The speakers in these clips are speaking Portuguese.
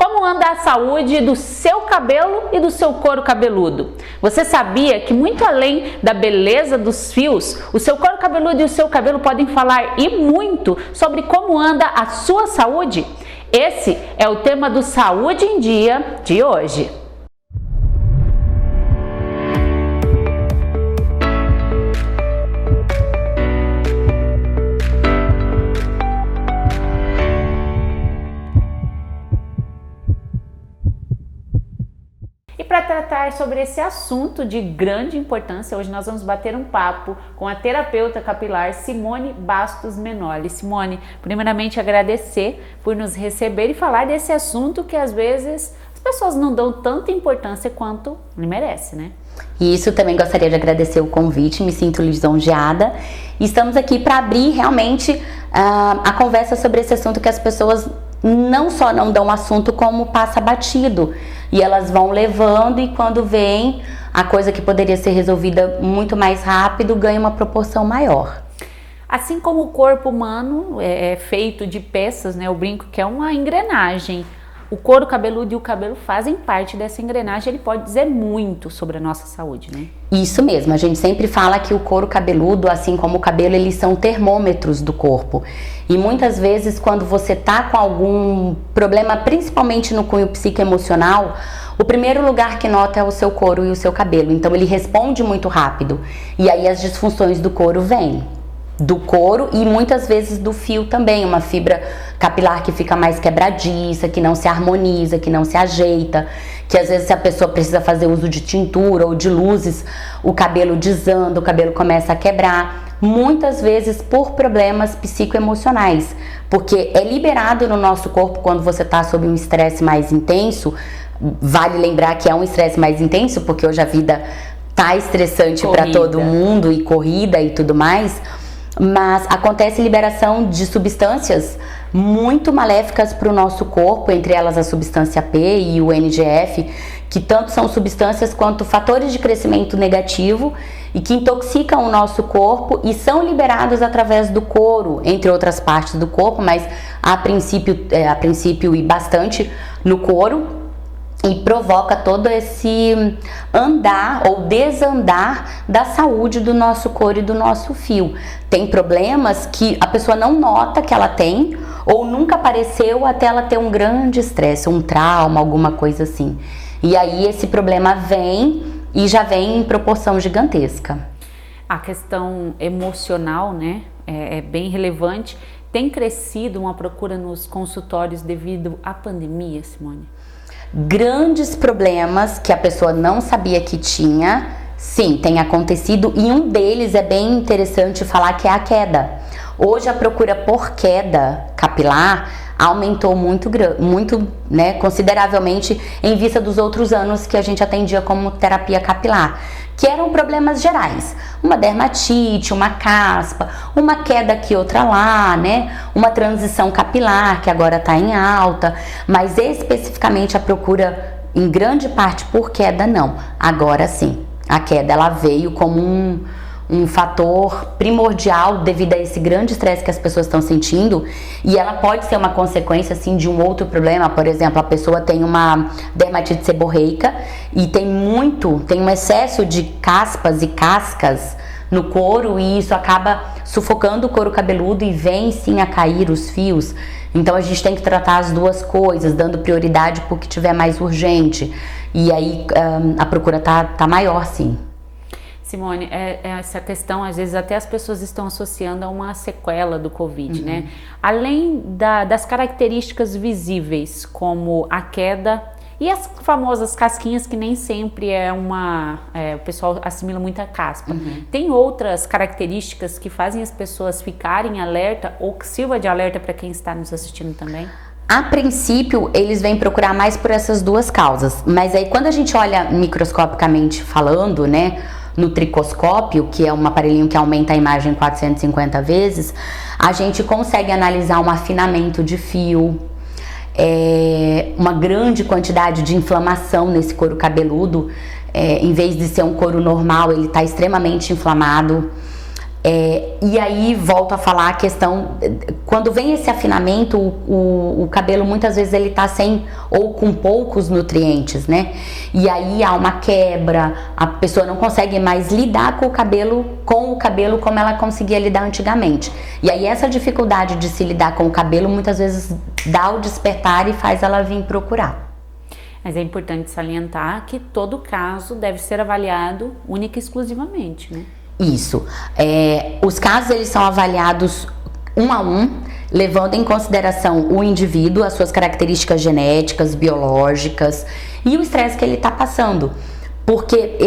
Como anda a saúde do seu cabelo e do seu couro cabeludo? Você sabia que muito além da beleza dos fios, o seu couro cabeludo e o seu cabelo podem falar e muito sobre como anda a sua saúde? Esse é o tema do Saúde em Dia de hoje. E para tratar sobre esse assunto de grande importância, hoje nós vamos bater um papo com a terapeuta capilar Simone Bastos Menoli. Simone, primeiramente agradecer por nos receber e falar desse assunto que às vezes as pessoas não dão tanta importância quanto lhe merece, né? E isso, também gostaria de agradecer o convite, me sinto lisonjeada. Estamos aqui para abrir realmente a conversa sobre esse assunto que as pessoas não só não dão assunto, como passa batido. E elas vão levando e quando vem a coisa que poderia ser resolvida muito mais rápido ganha uma proporção maior. Assim como o corpo humano é feito de peças, né? Eu brinco que é uma engrenagem. O couro cabeludo e o cabelo fazem parte dessa engrenagem, ele pode dizer muito sobre a nossa saúde, né? Isso mesmo, a gente sempre fala que o couro cabeludo, assim como o cabelo, eles são termômetros do corpo. E muitas vezes quando você tá com algum problema, principalmente no cunho psicoemocional, o primeiro lugar que nota é o seu couro e o seu cabelo. Então ele responde muito rápido. E aí as disfunções do couro vêm. Do couro e muitas vezes do fio também, uma fibra capilar que fica mais quebradiça, que não se harmoniza, que não se ajeita, que às vezes se a pessoa precisa fazer uso de tintura ou de luzes, o cabelo desanda, o cabelo começa a quebrar, muitas vezes por problemas psicoemocionais, porque é liberado no nosso corpo quando você está sob um estresse mais intenso. Vale lembrar que é um estresse mais intenso, porque hoje a vida tá estressante para todo mundo e corrida e tudo mais. Mas acontece liberação de substâncias muito maléficas para o nosso corpo, entre elas a substância P e o NGF, que tanto são substâncias quanto fatores de crescimento negativo e que intoxicam o nosso corpo e são liberados através do couro, entre outras partes do corpo, mas a princípio e bastante no couro. E provoca todo esse andar ou desandar da saúde do nosso couro e do nosso fio. Tem problemas que a pessoa não nota que ela tem ou nunca apareceu até ela ter um grande estresse, um trauma, alguma coisa assim. E aí esse problema vem e já vem em proporção gigantesca. A questão emocional, né, é bem relevante. Tem crescido uma procura nos consultórios devido à pandemia, Simone? Grandes problemas que a pessoa não sabia que tinha, sim, tem acontecido, e um deles é bem interessante falar, que é a queda. Hoje a procura por queda capilar aumentou muito, né, consideravelmente em vista dos outros anos que a gente atendia como terapia capilar, que eram problemas gerais, uma dermatite, uma caspa, uma queda aqui, outra lá, né, uma transição capilar que agora está em alta, mas especificamente a procura em grande parte por queda não. Agora sim, a queda ela veio como um fator primordial devido a esse grande estresse que as pessoas estão sentindo, e ela pode ser uma consequência assim de um outro problema. Por exemplo, a pessoa tem uma dermatite seborreica e tem um excesso de caspas e cascas no couro, e isso acaba sufocando o couro cabeludo e vem sim a cair os fios. Então a gente tem que tratar as duas coisas, dando prioridade para o que tiver mais urgente, e aí a procura tá maior sim. Simone, essa questão, às vezes até as pessoas estão associando a uma sequela do Covid, né? Além das características visíveis, como a queda e as famosas casquinhas, que nem sempre o pessoal assimila muita caspa. Tem outras características que fazem as pessoas ficarem alerta ou que sirva de alerta para quem está nos assistindo também? A princípio, eles vêm procurar mais por essas duas causas, mas aí quando a gente olha microscopicamente falando, né, no tricoscópio, que é um aparelhinho que aumenta a imagem 450 vezes, a gente consegue analisar um afinamento de fio, uma grande quantidade de inflamação nesse couro cabeludo. Em vez de ser um couro normal, ele está extremamente inflamado. E aí volto a falar a questão, quando vem esse afinamento, o cabelo muitas vezes ele tá sem ou com poucos nutrientes, né? E aí há uma quebra, a pessoa não consegue mais lidar com o cabelo como ela conseguia lidar antigamente. E aí essa dificuldade de se lidar com o cabelo muitas vezes dá o despertar e faz ela vir procurar. Mas é importante salientar que todo caso deve ser avaliado única e exclusivamente, né? Isso. Os casos eles são avaliados um a um, levando em consideração o indivíduo, as suas características genéticas, biológicas e o estresse que ele está passando. Porque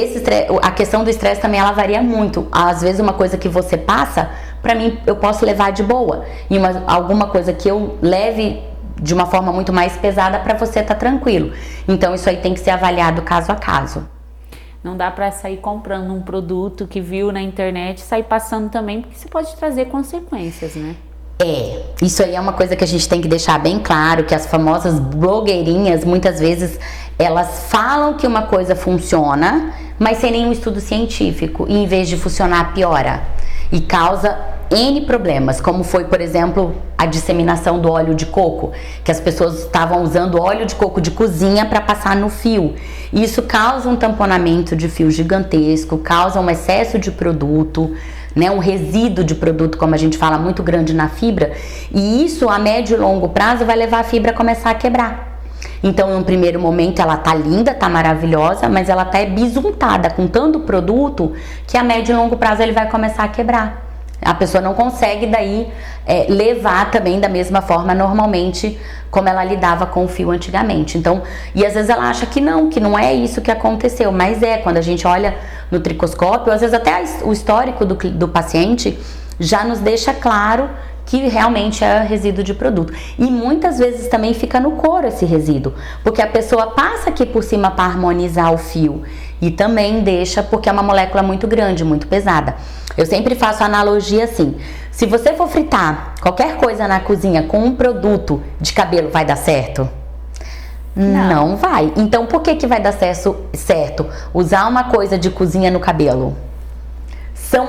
a questão do estresse também ela varia muito. Às vezes uma coisa que você passa, para mim eu posso levar de boa. E alguma coisa que eu leve de uma forma muito mais pesada, para você tá tranquilo. Então isso aí tem que ser avaliado caso a caso. Não dá para sair comprando um produto que viu na internet e sair passando também, porque isso pode trazer consequências, né? Isso aí é uma coisa que a gente tem que deixar bem claro, que as famosas blogueirinhas, muitas vezes, elas falam que uma coisa funciona, mas sem nenhum estudo científico, e em vez de funcionar, piora. E causa N problemas, como foi, por exemplo, a disseminação do óleo de coco, que as pessoas estavam usando óleo de coco de cozinha para passar no fio. Isso causa um tamponamento de fio gigantesco, causa um excesso de produto, né, um resíduo de produto, como a gente fala, muito grande na fibra, e isso a médio e longo prazo vai levar a fibra a começar a quebrar. Então, em um primeiro momento, ela tá linda, tá maravilhosa, mas ela tá bisuntada com tanto produto que a médio e longo prazo ele vai começar a quebrar. A pessoa não consegue daí levar também da mesma forma normalmente como ela lidava com o fio antigamente. Então, e às vezes ela acha que não é isso que aconteceu, mas quando a gente olha no tricoscópio, às vezes até o histórico do paciente já nos deixa claro que realmente é resíduo de produto. E muitas vezes também fica no couro esse resíduo, porque a pessoa passa aqui por cima para harmonizar o fio e também deixa, porque é uma molécula muito grande, muito pesada. Eu sempre faço a analogia assim: se você for fritar qualquer coisa na cozinha com um produto de cabelo, vai dar certo? Não vai. Então por que vai dar certo usar uma coisa de cozinha no cabelo?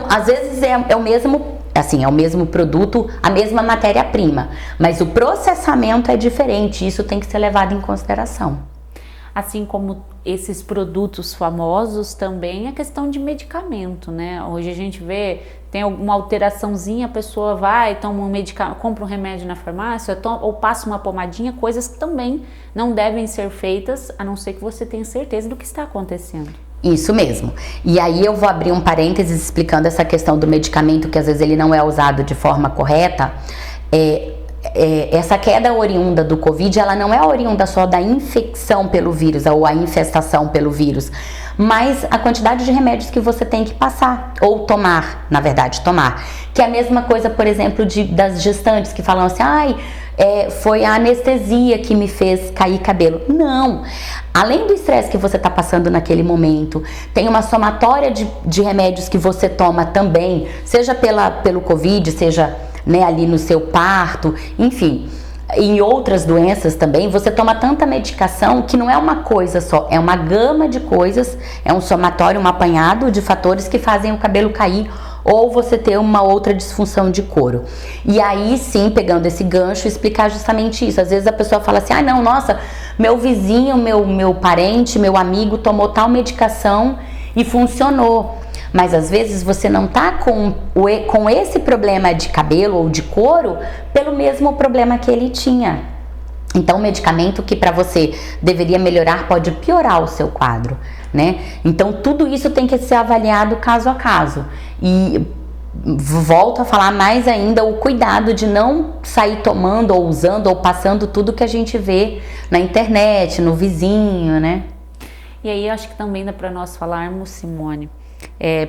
Às vezes é o mesmo produto, a mesma matéria-prima, mas o processamento é diferente, isso tem que ser levado em consideração. Assim como esses produtos famosos, também a questão de medicamento, né? Hoje a gente vê, tem alguma alteraçãozinha, a pessoa vai, toma um medicamento, compra um remédio na farmácia, ou passa uma pomadinha, coisas que também não devem ser feitas, a não ser que você tenha certeza do que está acontecendo. Isso mesmo. E aí eu vou abrir um parênteses explicando essa questão do medicamento, que às vezes ele não é usado de forma correta. Essa queda oriunda do Covid, ela não é oriunda só da infecção pelo vírus ou a infestação pelo vírus, mas a quantidade de remédios que você tem que passar, ou tomar, na verdade, que é a mesma coisa, por exemplo, das gestantes que falam assim, foi a anestesia que me fez cair cabelo. Não! Além do estresse que você está passando naquele momento, tem uma somatória de remédios que você toma também, seja pelo Covid, seja ali no seu parto, enfim, em outras doenças também, você toma tanta medicação que não é uma coisa só, é uma gama de coisas, é um somatório, um apanhado de fatores que fazem o cabelo cair ou você ter uma outra disfunção de couro. E aí sim, pegando esse gancho, explicar justamente isso. Às vezes a pessoa fala assim, não, nossa, meu vizinho, meu parente, meu amigo tomou tal medicação e funcionou. Mas às vezes você não tá com esse problema de cabelo ou de couro pelo mesmo problema que ele tinha. Então, o medicamento que para você deveria melhorar pode piorar o seu quadro, né? Então, tudo isso tem que ser avaliado caso a caso. E volto a falar mais ainda o cuidado de não sair tomando ou usando ou passando tudo que a gente vê na internet, no vizinho, né? E aí, acho que também dá para nós falarmos, Simone,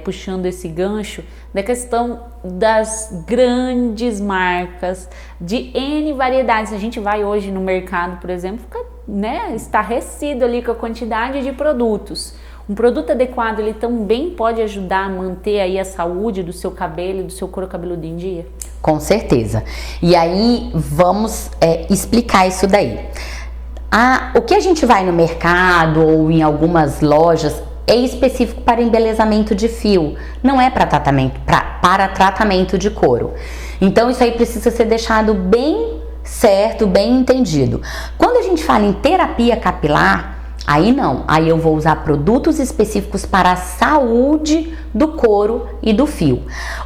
puxando esse gancho da questão das grandes marcas de N variedades. A gente vai hoje no mercado, por exemplo, fica, estarrecido ali com a quantidade de produtos. Um produto adequado, ele também pode ajudar a manter aí a saúde do seu cabelo e do seu couro cabeludo em dia? Com certeza. E aí, vamos explicar isso daí. O que a gente vai no mercado ou em algumas lojas, é específico para embelezamento de fio, não é para tratamento de couro. Então isso aí precisa ser deixado bem certo, bem entendido. Quando a gente fala em terapia capilar, aí não, aí eu vou usar produtos específicos para a saúde do couro e do fio.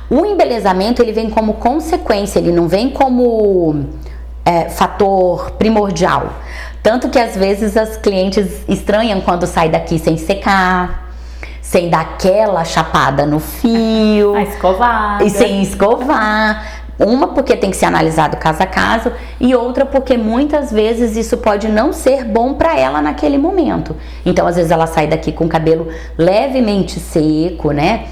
O embelezamento, ele vem como consequência, ele não vem como fator primordial. Tanto que às vezes as clientes estranham quando sai daqui sem secar, sem dar aquela chapada no fio, escovada. E sem escovar. Uma porque tem que ser analisado caso a caso e outra porque muitas vezes isso pode não ser bom para ela naquele momento. Então às vezes ela sai daqui com o cabelo levemente seco, né?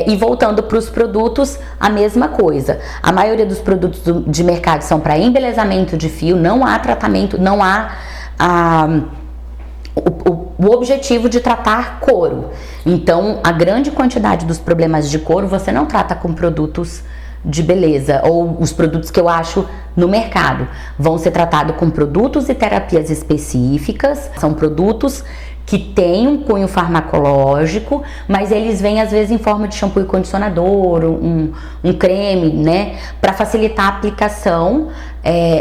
E voltando para os produtos, a mesma coisa. A maioria dos produtos de mercado são para embelezamento de fio, não há tratamento, não há o objetivo de tratar couro. Então a grande quantidade dos problemas de couro você não trata com produtos de beleza, ou os produtos que eu acho no mercado. Vão ser tratados com produtos e terapias específicas, são produtos que têm um cunho farmacológico, mas eles vêm às vezes em forma de shampoo e condicionador, um creme, né, para facilitar a aplicação,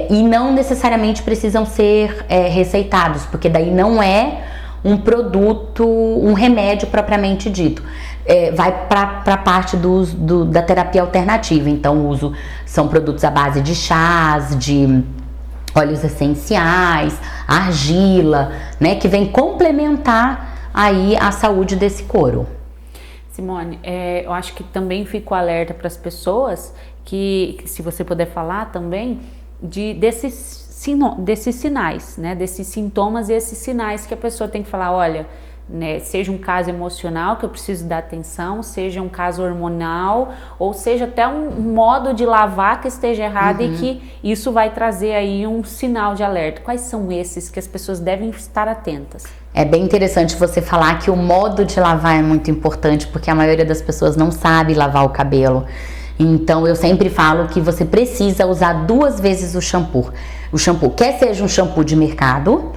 e não necessariamente precisam ser receitados, porque daí não é um produto, um remédio propriamente dito. Vai para a parte da terapia alternativa. Então são produtos à base de chás, de óleos essenciais, argila, né, que vem complementar aí a saúde desse couro. Simone, eu acho que também fico alerta para as pessoas que, se você puder falar também, desses sinais, né, desses sintomas e esses sinais que a pessoa tem que falar, olha, né, seja um caso emocional que eu preciso dar atenção, seja um caso hormonal, ou seja até um modo de lavar que esteja errado, e que isso vai trazer aí um sinal de alerta. Quais são esses que as pessoas devem estar atentas? É bem interessante você falar que o modo de lavar é muito importante, porque a maioria das pessoas não sabe lavar o cabelo. Então eu sempre falo que você precisa usar 2 vezes o shampoo. O shampoo, quer seja um shampoo de mercado,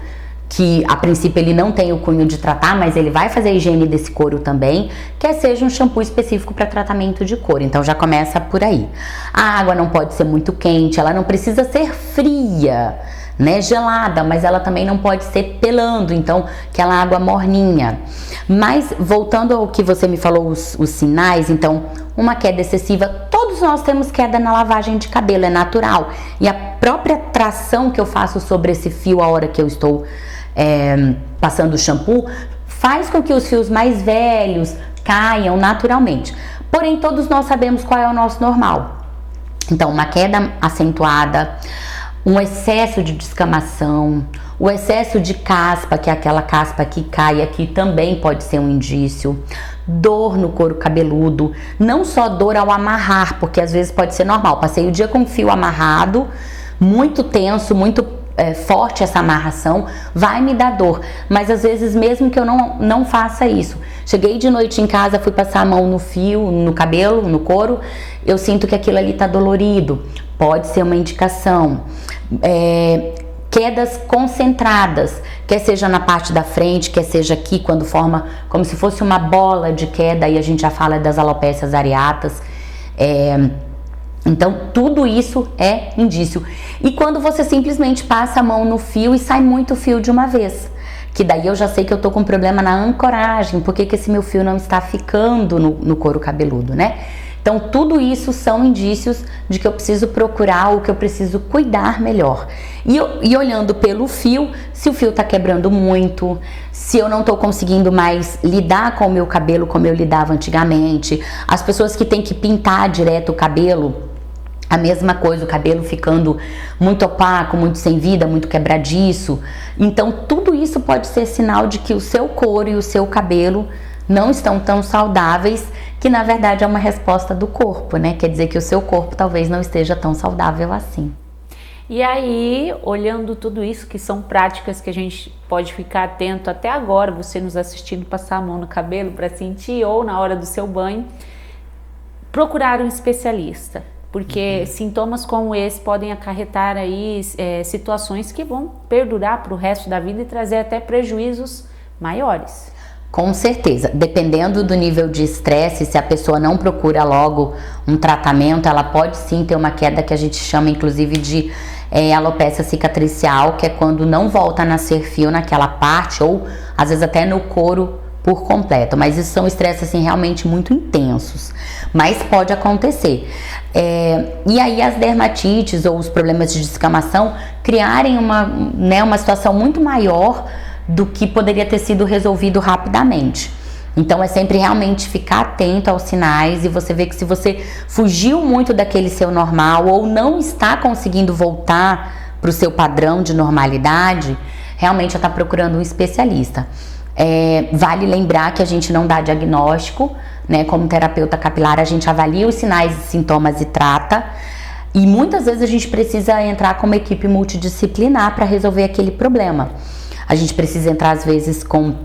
que a princípio ele não tem o cunho de tratar, mas ele vai fazer a higiene desse couro também, quer seja um shampoo específico para tratamento de couro. Então já começa por aí. A água não pode ser muito quente, ela não precisa ser fria, né, gelada, mas ela também não pode ser pelando, então aquela água morninha. Mas voltando ao que você me falou, os sinais, então uma queda excessiva, todos nós temos queda na lavagem de cabelo, é natural, e a própria tração que eu faço sobre esse fio a hora que eu estou passando o shampoo faz com que os fios mais velhos caiam naturalmente. Porém, todos nós sabemos qual é o nosso normal. Então, uma queda acentuada, um excesso de descamação, o excesso de caspa, que é aquela caspa que cai aqui, também pode ser um indício. Dor no couro cabeludo, não só dor ao amarrar, porque às vezes pode ser normal. Passei o dia com o fio amarrado, muito tenso, muito forte essa amarração, vai me dar dor, mas às vezes mesmo que eu não faça isso, cheguei de noite em casa, fui passar a mão no fio, no cabelo, no couro, eu sinto que aquilo ali tá dolorido, pode ser uma indicação. Quedas concentradas, quer seja na parte da frente, quer seja aqui, quando forma como se fosse uma bola de queda, aí a gente já fala das alopécias areatas. Então, tudo isso é indício. E quando você simplesmente passa a mão no fio e sai muito fio de uma vez, que daí eu já sei que eu tô com problema na ancoragem, porque que esse meu fio não está ficando no couro cabeludo, né? Então, tudo isso são indícios de que eu preciso procurar ou que eu preciso cuidar melhor. E olhando pelo fio, se o fio tá quebrando muito, se eu não tô conseguindo mais lidar com o meu cabelo como eu lidava antigamente, as pessoas que têm que pintar direto o cabelo, a mesma coisa, o cabelo ficando muito opaco, muito sem vida, muito quebradiço. Então, tudo isso pode ser sinal de que o seu couro e o seu cabelo não estão tão saudáveis, que na verdade é uma resposta do corpo, né? Quer dizer que o seu corpo talvez não esteja tão saudável assim. E aí, olhando tudo isso, que são práticas que a gente pode ficar atento até agora, você nos assistindo, passar a mão no cabelo para sentir, ou na hora do seu banho, procurar um especialista. Porque sintomas como esse podem acarretar aí situações que vão perdurar para o resto da vida e trazer até prejuízos maiores. Com certeza, dependendo do nível de estresse, se a pessoa não procura logo um tratamento, ela pode sim ter uma queda que a gente chama inclusive de alopecia cicatricial, que é quando não volta a nascer fio naquela parte ou às vezes até no couro por completo, mas isso são estresses assim realmente muito intensos, mas pode acontecer. E aí as dermatites ou os problemas de descamação criarem uma situação muito maior do que poderia ter sido resolvido rapidamente. Então é sempre realmente ficar atento aos sinais e você vê que se você fugiu muito daquele seu normal ou não está conseguindo voltar para o seu padrão de normalidade, realmente já está procurando um especialista. Vale lembrar que a gente não dá diagnóstico, né? Como terapeuta capilar, a gente avalia os sinais e sintomas e trata. E muitas vezes a gente precisa entrar com uma equipe multidisciplinar para resolver aquele problema. A gente precisa entrar às vezes com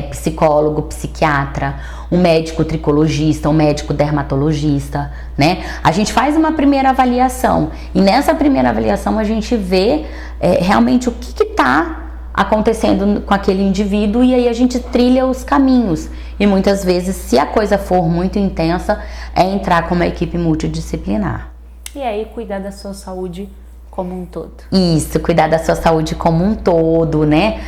psicólogo, psiquiatra, um médico tricologista, um médico dermatologista, né? A gente faz uma primeira avaliação e nessa primeira avaliação a gente vê realmente o que está acontecendo com aquele indivíduo e aí a gente trilha os caminhos. E muitas vezes, se a coisa for muito intensa, é entrar com uma equipe multidisciplinar. E aí cuidar da sua saúde como um todo. Isso, cuidar da sua saúde como um todo, né?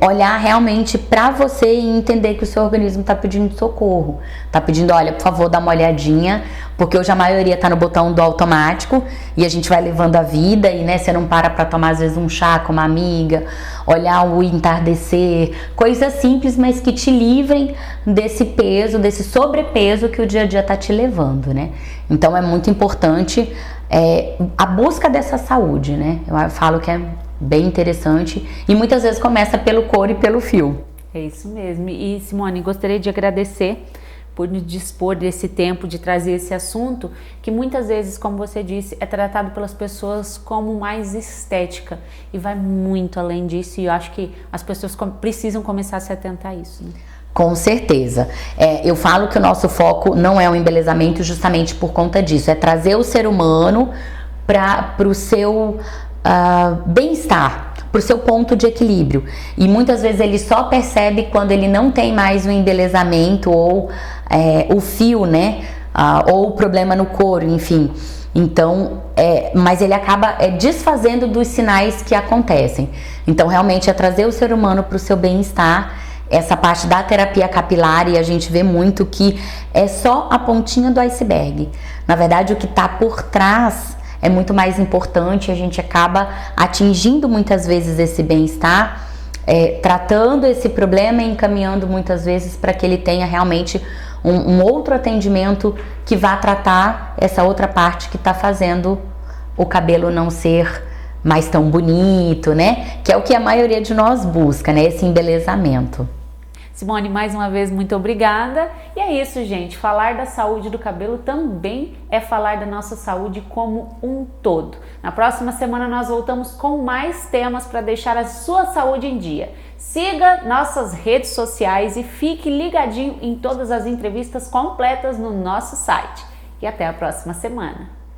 Olhar realmente pra você e entender que o seu organismo tá pedindo socorro. Tá pedindo, olha, por favor, dá uma olhadinha, porque hoje a maioria tá no botão do automático e a gente vai levando a vida e, né, você não para pra tomar às vezes um chá com uma amiga, olhar o entardecer, coisas simples, mas que te livrem desse peso, desse sobrepeso que o dia a dia tá te levando, né? Então é muito importante a busca dessa saúde, né? Eu falo que é bem interessante e muitas vezes começa pelo couro e pelo fio. É isso mesmo. E Simone, gostaria de agradecer por nos dispor desse tempo de trazer esse assunto que muitas vezes, como você disse, é tratado pelas pessoas como mais estética e vai muito além disso e eu acho que as pessoas precisam começar a se atentar a isso, né? Com certeza. Eu falo que o nosso foco não é o embelezamento justamente por conta disso. É trazer o ser humano para o seu bem-estar, para o seu ponto de equilíbrio. E muitas vezes ele só percebe quando ele não tem mais o embelezamento ou o fio, né? Ou o problema no couro, enfim. Então, mas ele acaba desfazendo dos sinais que acontecem. Então, realmente é trazer o ser humano para o seu bem-estar. Essa parte da terapia capilar, e a gente vê muito que é só a pontinha do iceberg. Na verdade, o que está por trás é muito mais importante. A gente acaba atingindo muitas vezes esse bem-estar, tratando esse problema e encaminhando muitas vezes para que ele tenha realmente um outro atendimento que vá tratar essa outra parte que está fazendo o cabelo não ser mais tão bonito, né? Que é o que a maioria de nós busca, né? Esse embelezamento. Simone, mais uma vez, muito obrigada. E é isso, gente. Falar da saúde do cabelo também é falar da nossa saúde como um todo. Na próxima semana nós voltamos com mais temas para deixar a sua saúde em dia. Siga nossas redes sociais e fique ligadinho em todas as entrevistas completas no nosso site. E até a próxima semana.